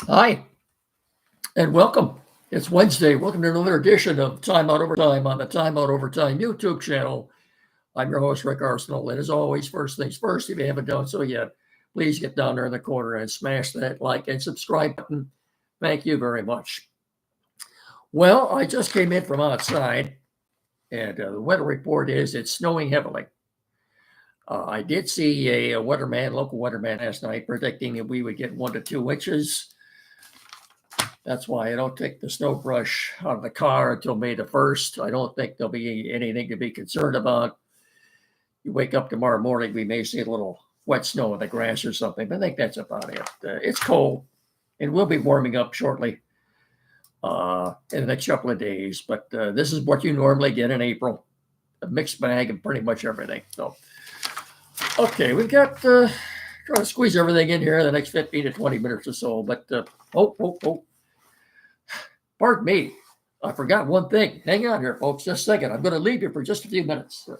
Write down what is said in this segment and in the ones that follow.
Hi, and welcome. It's Wednesday. Welcome to another edition of Time Out Overtime on the Time Out Overtime YouTube channel. I'm your host, Rick Arsenal. And as always, first things first, if you haven't done so yet, please get down there in the corner and smash that like and subscribe button. Thank you very much. Well, I just came in from outside, and the weather report is it's snowing heavily. I did see a local weatherman last night, predicting that we would get 1 to 2 inches. That's why I don't take the snow brush out of the car until May the 1st. I don't think there'll be anything to be concerned about. You wake up tomorrow morning, we may see a little wet snow in the grass or something, but I think that's about it. It's cold, and we'll be warming up shortly in the next couple of days. But this is what you normally get in April, a mixed bag of pretty much everything. So, okay, we've got trying to squeeze everything in here in the next 15 to 20 minutes or so. But pardon me. I forgot one thing. Hang on here, folks, just a second. I'm going to leave you for just a few minutes.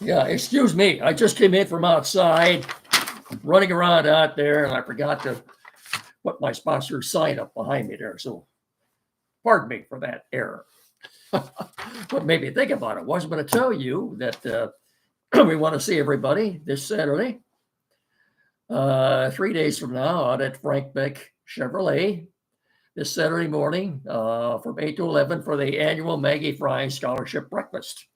Yeah, excuse me. I just came in from outside, running around out there, and I forgot to put my sponsor's sign up behind me there. So pardon me for that error. What made me think about it was I'm going to tell you that we want to see everybody this Saturday, 3 days from now, out at Frank Beck Chevrolet this Saturday morning from 8 to 11 for the annual Maggie Fry Scholarship Breakfast.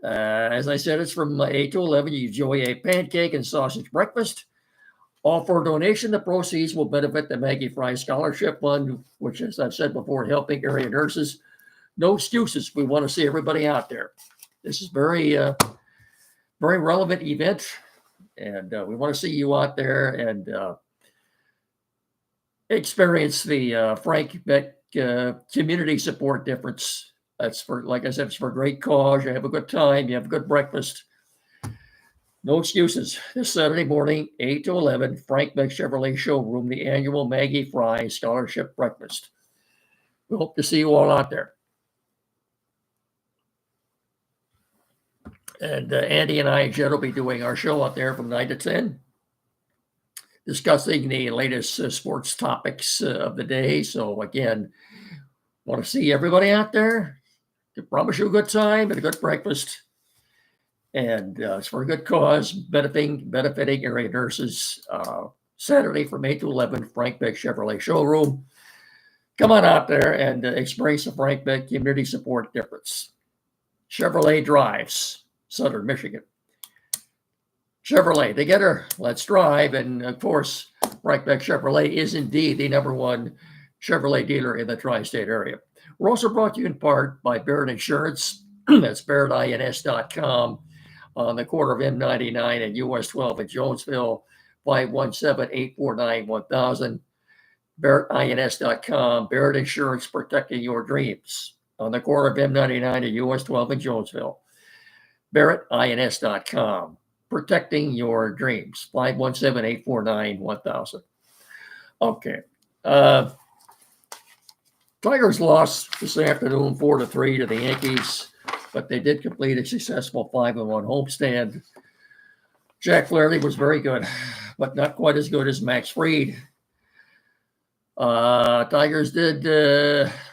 As I said, it's from 8 to 11. You enjoy a pancake and sausage breakfast. All for a donation. The proceeds will benefit the Maggie Fry Scholarship Fund, which, as I've said before, helping area nurses. No excuses. We want to see everybody out there. This is very relevant event, and we want to see you out there and experience the Frank Beck community support difference. That's for, like I said, it's for a great cause. You have a good time. You have a good breakfast. No excuses. This Saturday morning, 8 to 11, Frank Beck Chevrolet Showroom, the annual Maggie Fry Scholarship Breakfast. We hope to see you all out there. And Andy and I and Jed will be doing our show out there from 9 to 10, discussing the latest sports topics of the day. So, again, want to see everybody out there. To promise you a good time and a good breakfast. And it's for a good cause, benefiting area nurses. Saturday from 8 to 11, Frank Beck Chevrolet Showroom. Come on out there and experience the Frank Beck community support difference. Chevrolet drives, Southern Michigan. Chevrolet, together, let's drive. And of course, Frank Beck Chevrolet is indeed the #1 Chevrolet dealer in the tri-state area. We're also brought to you in part by Barrett Insurance. That's BarrettINS.com on the corner of M99 and US 12 in Jonesville, 517-849-1000. BarrettINS.com. Barrett Insurance, protecting your dreams on the corner of M99 and US 12 in Jonesville. BarrettINS.com. Protecting your dreams, 517-849-1000. Okay. Tigers lost this afternoon 4-3 to the Yankees, but they did complete a successful 5-1 homestand. Jack Flaherty was very good, but not quite as good as Max Fried. Tigers did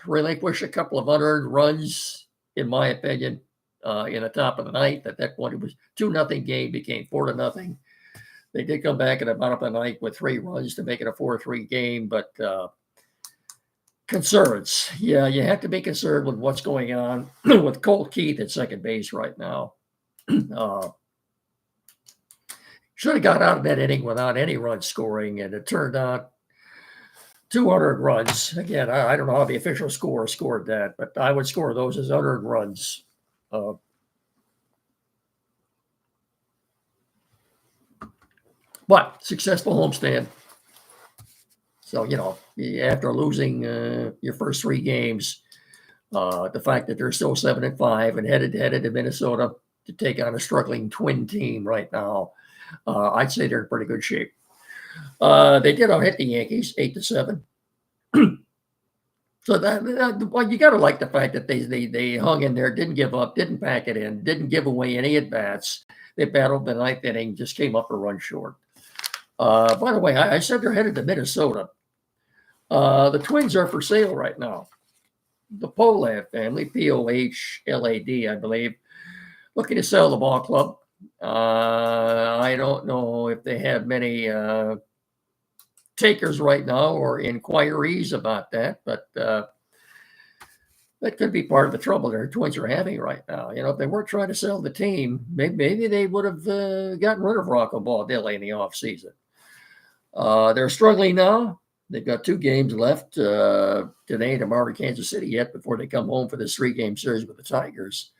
relinquish a couple of unearned runs, in my opinion, in the top of the ninth. At that point, it was 2-0 game, became 4-0. They did come back at the bottom of the ninth with 3 runs to make it a 4-3 game, but concerns. Yeah, you have to be concerned with what's going on with Colt Keith at second base right now. Should have got out of that inning without any run scoring, and it turned out 200 runs. Again, I don't know how the official scorer scored that, but I would score those as unearned runs. But successful homestand. So, after losing your first 3 games, the fact that they're still 7-5 and headed to Minnesota to take on a struggling Twin team right now, I'd say they're in pretty good shape. They did hit the Yankees 8-7. So well, you got to like the fact that they hung in there, didn't give up, didn't pack it in, didn't give away any at bats. They battled the ninth inning, just came up a run short. By the way, I said they're headed to Minnesota. The Twins are for sale right now. The Pohlad family, Pohlad, I believe, looking to sell the ball club. I don't know if they have many takers right now or inquiries about that, but that could be part of the trouble their Twins are having right now. If they weren't trying to sell the team, maybe they would have gotten rid of Rocco Baldelli in the offseason. They're struggling now. They've got 2 games left today and tomorrow in Kansas City yet before they come home for this 3-game series with the Tigers.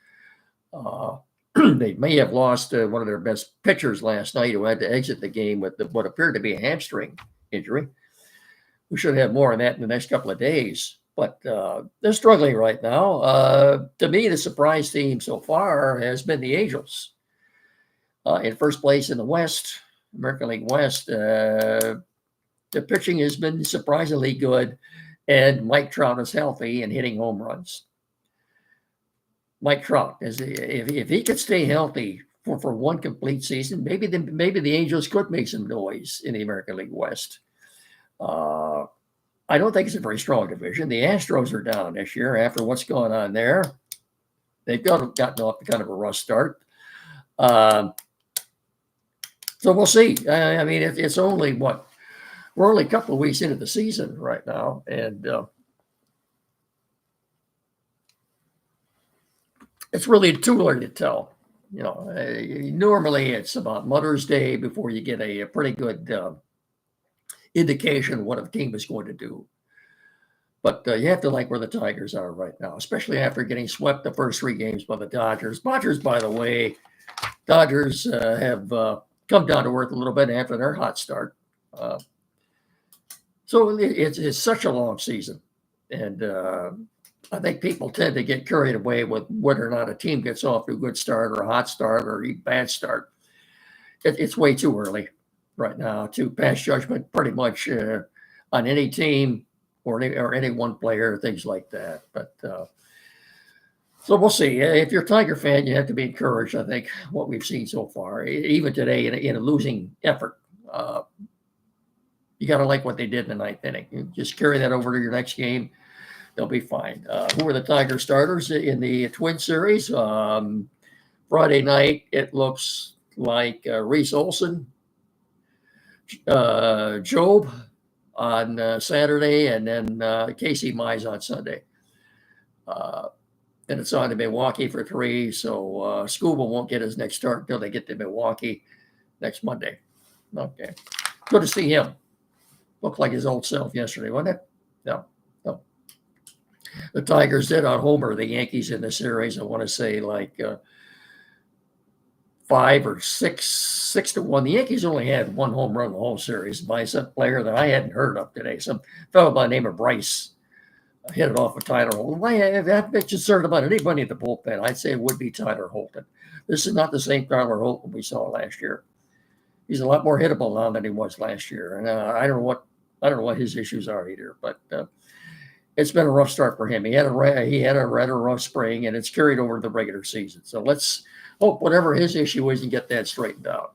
They may have lost one of their best pitchers last night who had to exit the game with what appeared to be a hamstring injury. We should have more on that in the next couple of days. But they're struggling right now. To me, the surprise team so far has been the Angels. In first place in the West, American League West. The pitching has been surprisingly good, and Mike Trout is healthy and hitting home runs. Mike Trout, if he could stay healthy for one complete season, maybe the Angels could make some noise in the American League West. I don't think it's a very strong division. The Astros are down this year after what's going on there. They've gotten off to kind of a rough start. So we'll see. I mean, it's only we're only a couple of weeks into the season right now, and it's really too early to tell. Normally it's about Mother's Day before you get a pretty good indication of what a team is going to do. But you have to like where the Tigers are right now, especially after getting swept the first 3 games by the Dodgers. Dodgers, by the way, have come down to earth a little bit after their hot start. So it's such a long season. And I think people tend to get carried away with whether or not a team gets off to a good start or a hot start or a bad start. It's way too early right now to pass judgment pretty much on any team or any one player, things like that. But so we'll see. If you're a Tiger fan, you have to be encouraged, I think, what we've seen so far. Even today in a losing effort, you got to like what they did in the 9th inning. You just carry that over to your next game. They'll be fine. Who are the Tiger starters in the Twin Series? Friday night, it looks like Reese Olson, Job on Saturday, and then Casey Mize on Sunday. Then it's on to Milwaukee for 3, so Scuba won't get his next start until they get to Milwaukee next Monday. Okay. Good to see him. Looked like his old self yesterday, wasn't it? No. The Tigers did out homer the Yankees in the series. I want to say like 5 or 6-1. The Yankees only had 1 home run the whole series by some player that I hadn't heard of today. Some fellow by the name of Bryce hit it off of Tyler Holton. If I'm concerned about anybody in the bullpen, I'd say it would be Tyler Holton. This is not the same Tyler Holton we saw last year. He's a lot more hittable now than he was last year, and I don't know what his issues are either. But it's been a rough start for him. He had a rather rough spring, and it's carried over to the regular season. So let's hope whatever his issue is and get that straightened out.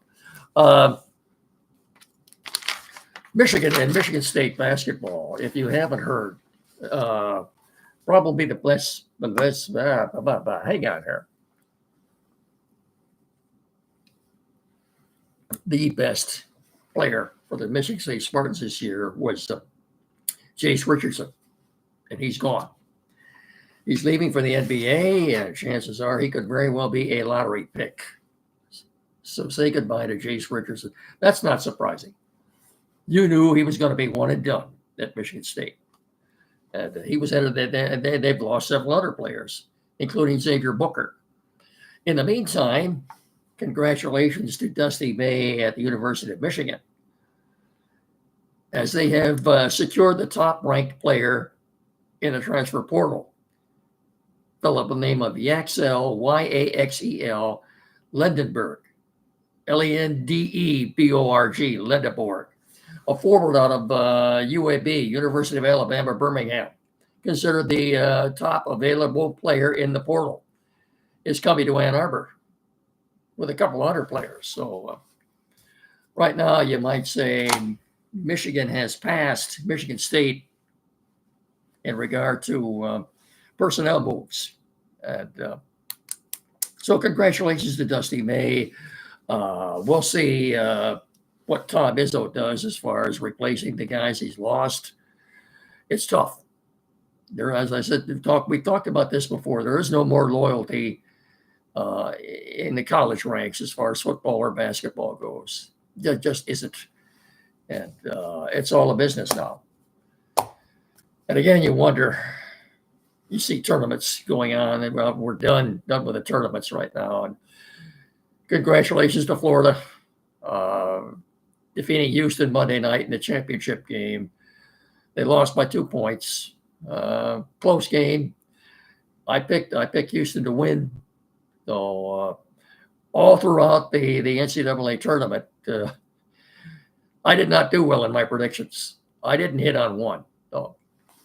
Michigan and Michigan State basketball. If you haven't heard, probably the best. Hang on here. The best player for the Michigan State Spartans this year was Jace Richardson, and he's gone. He's leaving for the NBA, and chances are he could very well be a lottery pick. So say goodbye to Jace Richardson. That's not surprising. You knew he was going to be one and done at Michigan State. And he was headed. They've lost several other players, including Xavier Booker. In the meantime, congratulations to Dusty May at the University of Michigan. as they have secured the top-ranked player in the transfer portal, fellow by the name of Yaxel, Yaxel, Lendenberg, Lendeborg, Lendeborg, a forward out of UAB, University of Alabama, Birmingham, considered the top available player in the portal, is coming to Ann Arbor with a couple other players. So right now, you might say Michigan has passed Michigan State in regard to personnel moves. And so congratulations to Dusty May. We'll see what Tom Izzo does as far as replacing the guys he's lost. It's tough. There, as I said, we talked about this before. There is no more loyalty in the college ranks as far as football or basketball goes. There just isn't. And it's all a business now. And again, you wonder, you see tournaments going on, and well, we're done with the tournaments right now. And congratulations to Florida, defeating Houston Monday night in the championship game. They lost by 2 points. Close game. I picked Houston to win. So all throughout the NCAA tournament, I did not do well in my predictions. I didn't hit on one. So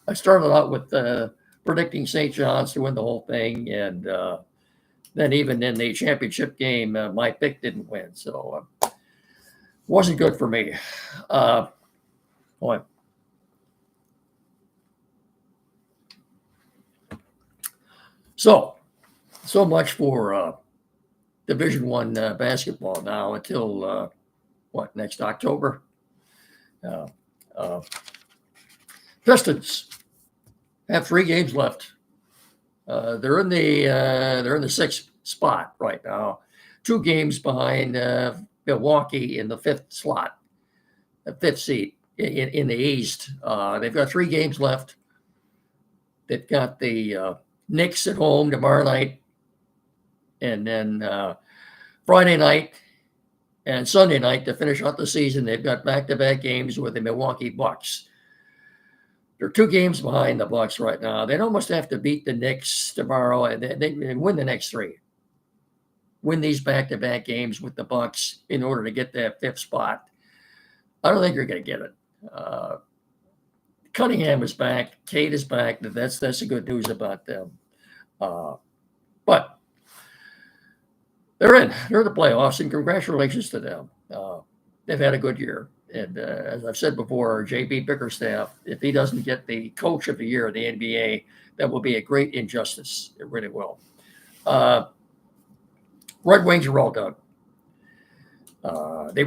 I started out with predicting St. John's to win the whole thing, and then even in the championship game, my pick didn't win. So wasn't good for me. Boy. So much for Division I basketball now until next October? Pistons have 3 games left. They're in the 6th spot right now, 2 games behind Milwaukee in the 5th slot, the 5th seat in the East. They've got 3 games left. They've got the Knicks at home tomorrow night, and then Friday night and Sunday night to finish out the season. They've got back-to-back games with the Milwaukee Bucks. They're 2 games behind the Bucks right now. They'd almost have to beat the Knicks tomorrow, and they win the next 3. Win these back-to-back games with the Bucks in order to get that 5th spot. I don't think you're going to get it. Cunningham is back. Kate is back. That's the good news about them. But they're in. They're in the playoffs, and congratulations to them. They've had a good year. And as I've said before, J.B. Bickerstaff, if he doesn't get the Coach of the Year of the NBA, that will be a great injustice. It really will. Red Wings are all done. They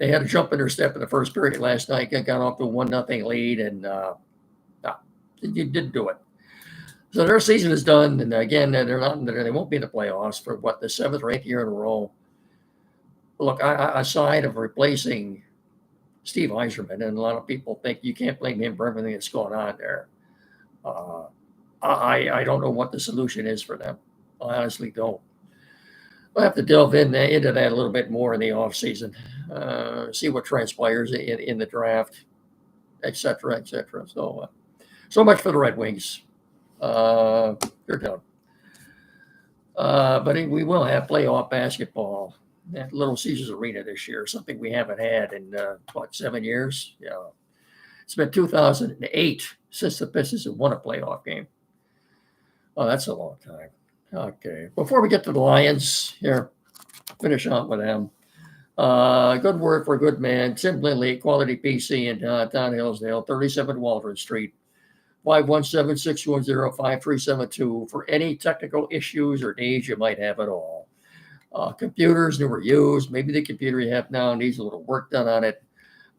had a jump in their step in the first period last night. Got off to a 1-0 lead, and you didn't do it. So their season is done, and again, they won't be in the playoffs for the 7th or 8th year in a row. Look, aside of replacing Steve Yzerman, and a lot of people think you can't blame him for everything that's going on there. I don't know what the solution is for them. I honestly don't. We'll have to delve into that a little bit more in the offseason, see what transpires in the draft, et cetera, et cetera. So much for the Red Wings. They're done. But we will have playoff basketball at Little Caesars Arena this year, something we haven't had in, 7 years? Yeah. It's been 2008 since the Pistons have won a playoff game. Oh, that's a long time. Okay. Before we get to the Lions, here, finish on with them. Good word for a good man. Tim Lindley, Quality PC in downtown Hillsdale, 37 Waldron Street, 517-610-5372 for any technical issues or needs you might have at all. Computers, new or used. Maybe the computer you have now needs a little work done on it.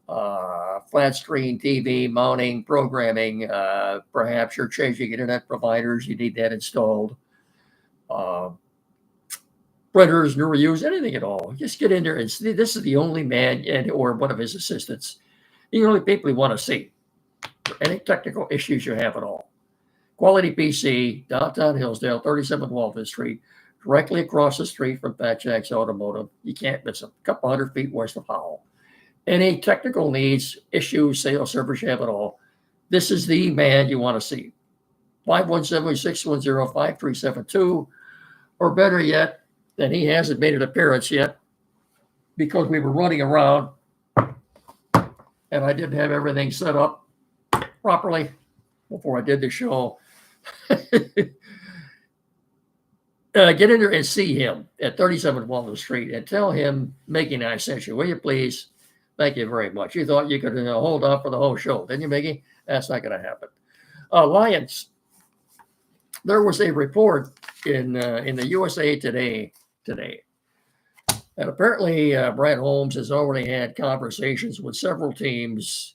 Flat screen TV, mounting, programming. Perhaps you're changing internet providers. You need that installed. Printers, new or used, anything at all. Just get in there and see. This is the only man or one of his assistants. The only people you want to see. Any technical issues you have at all. Quality PC, downtown Hillsdale, 37 Walton Street, directly across the street from Fat Jack's Automotive. You can't miss them. A couple hundred feet west of Howell. any technical needs, issues, sales, service you have at all, this is the man you want to see. 517-610-5372, or better yet, and he hasn't made an appearance yet because we were running around and I didn't have everything set up properly before I did the show. Get in there and see him at 37 Walnut Street and tell him Mickey and I sent you. Will you please? Thank you very much. You thought you could hold off for the whole show, didn't you, Mickey? That's not going to happen. Lions. There was a report in the USA Today today. And apparently, Brad Holmes has already had conversations with several teams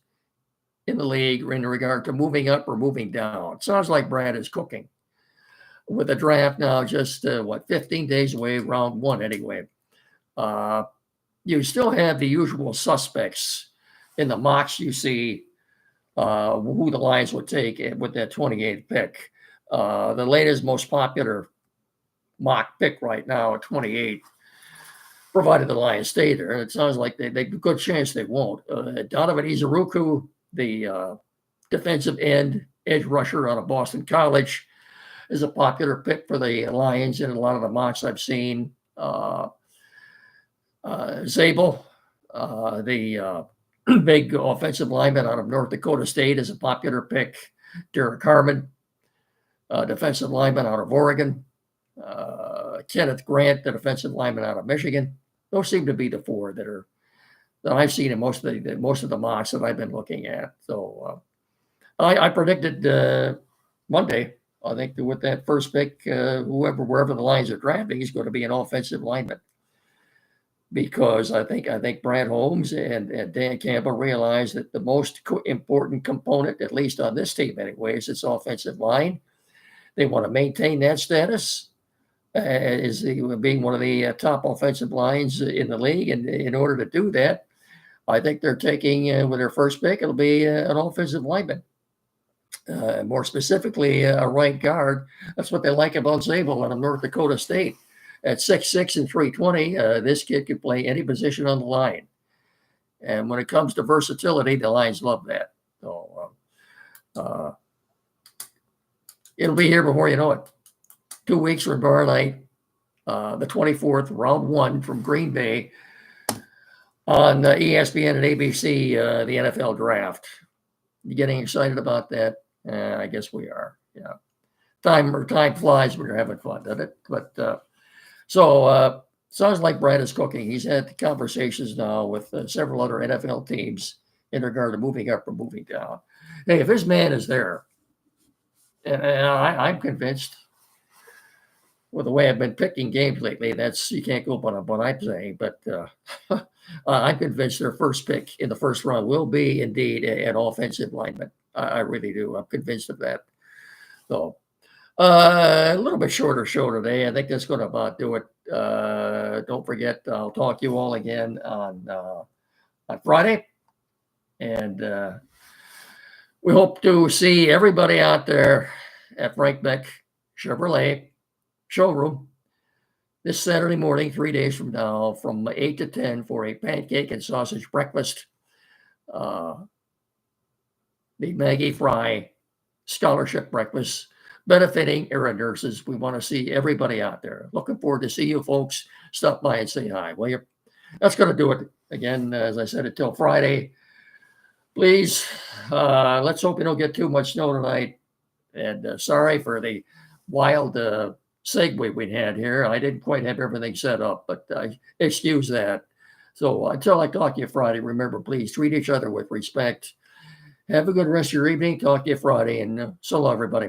in the league in regard to moving up or moving down. It sounds like Brad is cooking. With the draft now just, 15 days away, round one anyway. You still have the usual suspects in the mocks you see who the Lions would take with that 28th pick. The latest, most popular mock pick right now at 28, provided the Lions stay there. And it sounds like they a good chance they won't. Donovan Izuruku, the defensive end, edge rusher out of Boston College, is a popular pick for the Lions in a lot of the mocks I've seen. Zabel, the big offensive lineman out of North Dakota State, is a popular pick. Derek Harmon, defensive lineman out of Oregon. Kenneth Grant, the defensive lineman out of Michigan. Those seem to be the four that I've seen in most of the mocks that I've been looking at. So I predicted Monday, I think, with that first pick, wherever the Lions are drafting, is going to be an offensive lineman, because I think Brad Holmes and Dan Campbell realize that the most important component, at least on this team anyway, is its offensive line. They want to maintain that status as being one of the top offensive lines in the league. And in order to do that, I think they're taking, with their first pick, it'll be an offensive lineman. More specifically, a right guard. That's what they like about Zabel out of North Dakota State. At 6'6" and 320, this kid can play any position on the line. And when it comes to versatility, the Lions love that. So it'll be here before you know it. 2 weeks from tomorrow night, the 24th, round one from Green Bay on ESPN and ABC, the NFL draft. You getting excited about that? I guess we are. Yeah. Time flies when you're having fun, doesn't it? But so sounds like Brad is cooking. He's had conversations now with several other NFL teams in regard to moving up or moving down. Hey, if his man is there, and I'm convinced with the way I've been picking games lately, you can't go by what I'm saying, but I'm convinced their first pick in the first round will be indeed an offensive lineman. I really do. I'm convinced of that. So a little bit shorter show today. I think that's going to about do it. Don't forget, I'll talk to you all again on Friday. And we hope to see everybody out there at Frank Beck Chevrolet showroom this Saturday morning, 3 days from now, from 8 to 10 for a pancake and sausage breakfast. The Maggie Fry Scholarship Breakfast, benefiting era nurses. We want to see everybody out there. Looking forward to see you folks. Stop by and say hi, will you? That's going to do it. Again, as I said, until Friday. Please, let's hope we don't get too much snow tonight. And sorry for the wild segue we had here. I didn't quite have everything set up, but excuse that. So until I talk to you Friday, remember, please treat each other with respect. Have a good rest of your evening. Talk to you Friday, and so long, everybody.